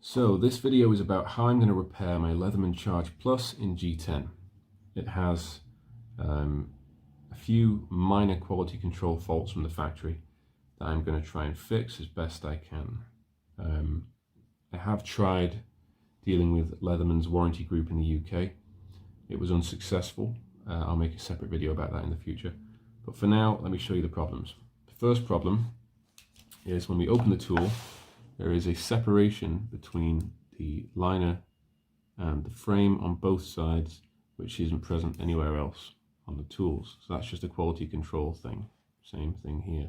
So this video is about how I'm going to repair my Leatherman Charge Plus in G10. It has a few minor quality control faults from the factory that I'm going to try and fix as best I can. I have tried dealing with Leatherman's warranty group in the UK. It was unsuccessful. I'll make a separate video about that in the future. But for now, let me show you the problems. The first problem is when we open the tool, there is a separation between the liner and the frame on both sides, which isn't present anywhere else on the tools. So that's just a quality control thing. Same thing here.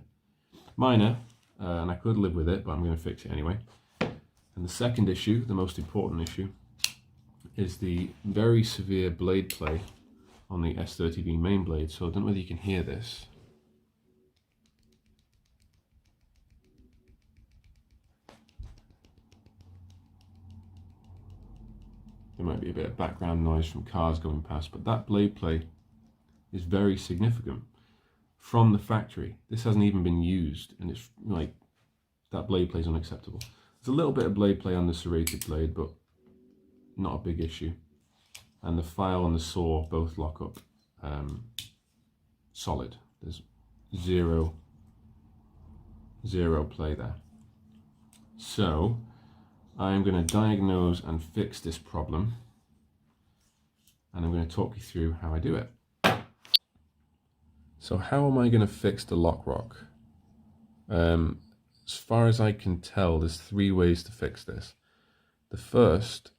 Minor, and I could live with it, but I'm going to fix it anyway. And the second issue, the most important issue, is the very severe blade play on the S30V main blade. So I don't know whether you can hear this. There might be a bit of background noise from cars going past, but that blade play is very significant from the factory. This hasn't even been used, and it's like, that blade play is unacceptable. There's a little bit of blade play on the serrated blade, but not a big issue. And the file and the saw both lock up solid. There's zero play there. So I'm going to diagnose and fix this problem, and I'm going to talk you through how I do it. So how am I going to fix the lock rock? As far as I can tell, there's three ways to fix this. The first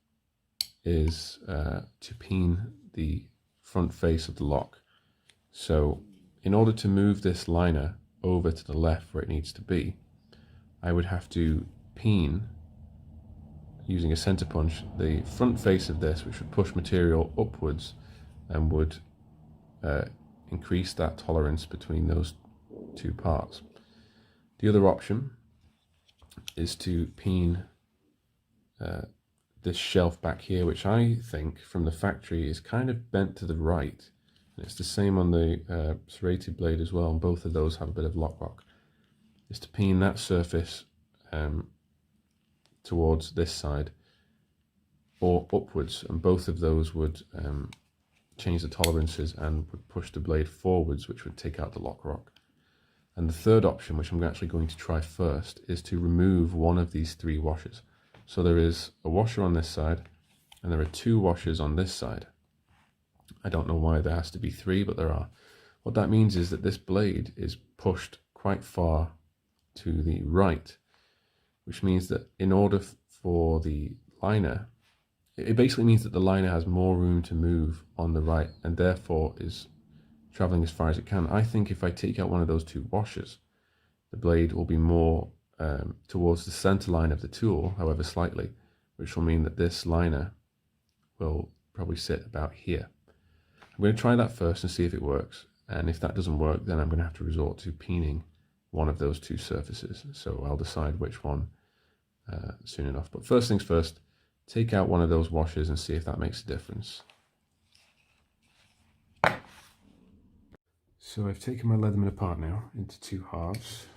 is to peen the front face of the lock. So in order to move this liner over to the left where it needs to be, I would have to peen, using a center punch, the front face of this, which would push material upwards and would increase that tolerance between those two parts. The other option is to peen this shelf back here, which I think from the factory is kind of bent to the right. And it's the same on the serrated blade as well, and both of those have a bit of lock rock. Is to peen that surface towards this side or upwards, and both of those would change the tolerances and would push the blade forwards, which would take out the lock rock. And the third option, which I'm actually going to try first, is to remove one of these three washers. So there is a washer on this side, and there are two washers on this side. I don't know why there has to be three, but there are. What that means is that this blade is pushed quite far to the right, which means that in order for the liner, it basically means that the liner has more room to move on the right, and therefore is traveling as far as it can. I think if I take out one of those two washers, the blade will be more towards the center line of the tool, however slightly, which will mean that this liner will probably sit about here. I'm going to try that first and see if it works, and if that doesn't work, then I'm going to have to resort to peening one of those two surfaces. So I'll decide which one soon enough. But first things first, take out one of those washers and see if that makes a difference. So I've taken my Leatherman apart now into two halves.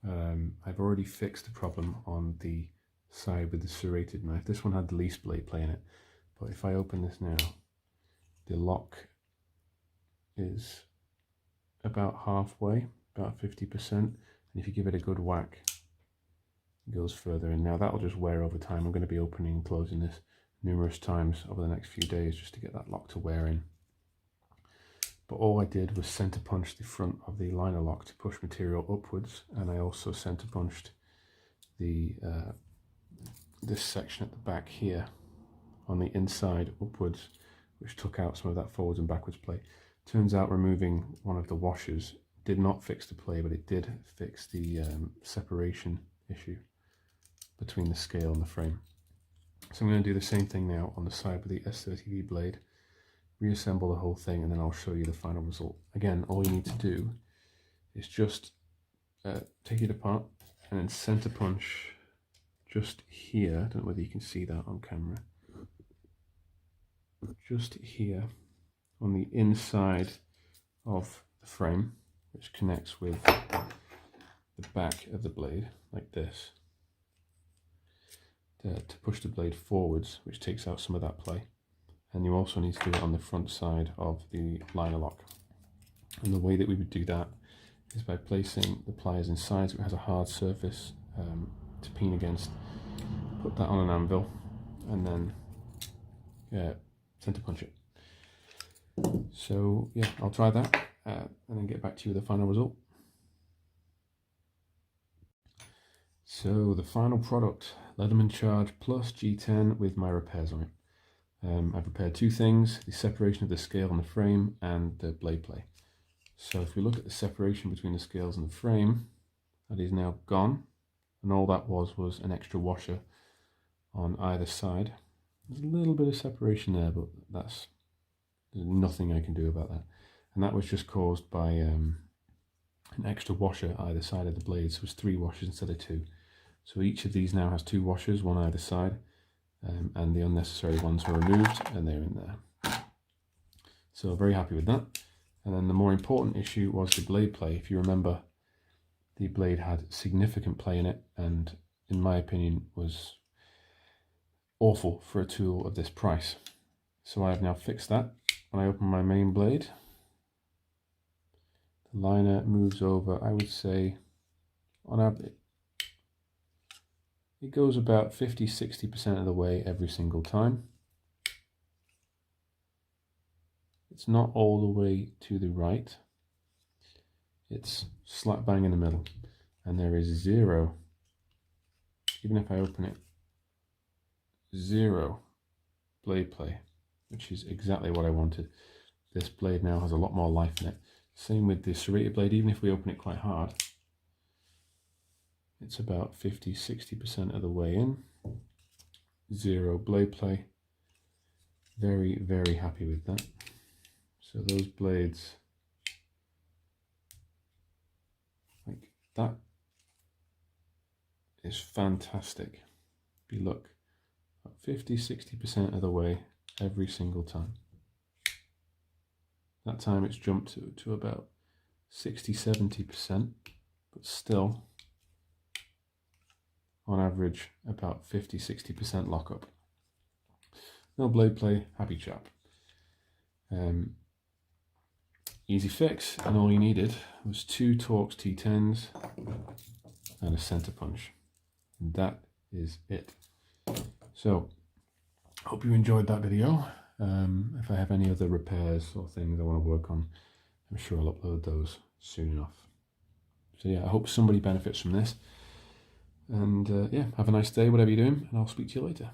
I've already fixed the problem on the side with the serrated knife. This one had the least blade play in it, but if I open this now, the lock is about halfway, about 50%, and if you give it a good whack, it goes further. And now that'll just wear over time. I'm going to be opening and closing this numerous times over the next few days just to get that lock to wear in. But all I did was center punch the front of the liner lock to push material upwards, and I also center punched the this section at the back here on the inside upwards, which took out some of that forwards and backwards play. Turns out removing one of the washers did not fix the play, but it did fix the separation issue between the scale and the frame. So I'm going to do the same thing now on the side with the S30V blade, reassemble the whole thing, and then I'll show you the final result. Again, all you need to do is just take it apart and then center punch just here. I don't know whether you can see that on camera. Just here on the inside of the frame, which connects with the back of the blade like this. to push the blade forwards, which takes out some of that play. And you also need to do it on the front side of the liner lock. And the way that we would do that is by placing the pliers inside so it has a hard surface to peen against. Put that on an anvil and then center punch it. So yeah, I'll try that and then get back to you with the final result. So the final product, Leatherman Charge Plus G10 with my repairs on it. I've repaired two things, the separation of the scale and the frame and the blade play. So if we look at the separation between the scales and the frame, that is now gone. And all that was an extra washer on either side. There's a little bit of separation there, but there's nothing I can do about that. And that was just caused by an extra washer either side of the blade. So it was 3 washers instead of 2. So each of these now has 2 washers, one either side. And the unnecessary ones were removed and they're in there. So very happy with that. And then the more important issue was the blade play. If you remember, the blade had significant play in it and in my opinion was awful for a tool of this price. So I have now fixed that. When I open my main blade, the liner moves over, I would say on average, it goes about 50–60% of the way every single time. It's not all the way to the right. It's slap bang in the middle. And there is 0, even if I open it, 0 blade play, which is exactly what I wanted. This blade now has a lot more life in it. Same with the serrated blade, even if we open it quite hard, it's about 50–60% of the way in. 0 blade play. Very, very happy with that. So those blades, like that, is fantastic. If you look, 50–60% of the way every single time. That time it's jumped to about 60–70%, but still, on average, about 50–60% lockup. No blade play, happy chap. Easy fix, and all you needed was 2 Torx T10s and a center punch. And that is it. So, hope you enjoyed that video. If I have any other repairs or things I want to work on, I'm sure I'll upload those soon enough. So yeah, I hope somebody benefits from this. And yeah, have a nice day, whatever you're doing, and I'll speak to you later.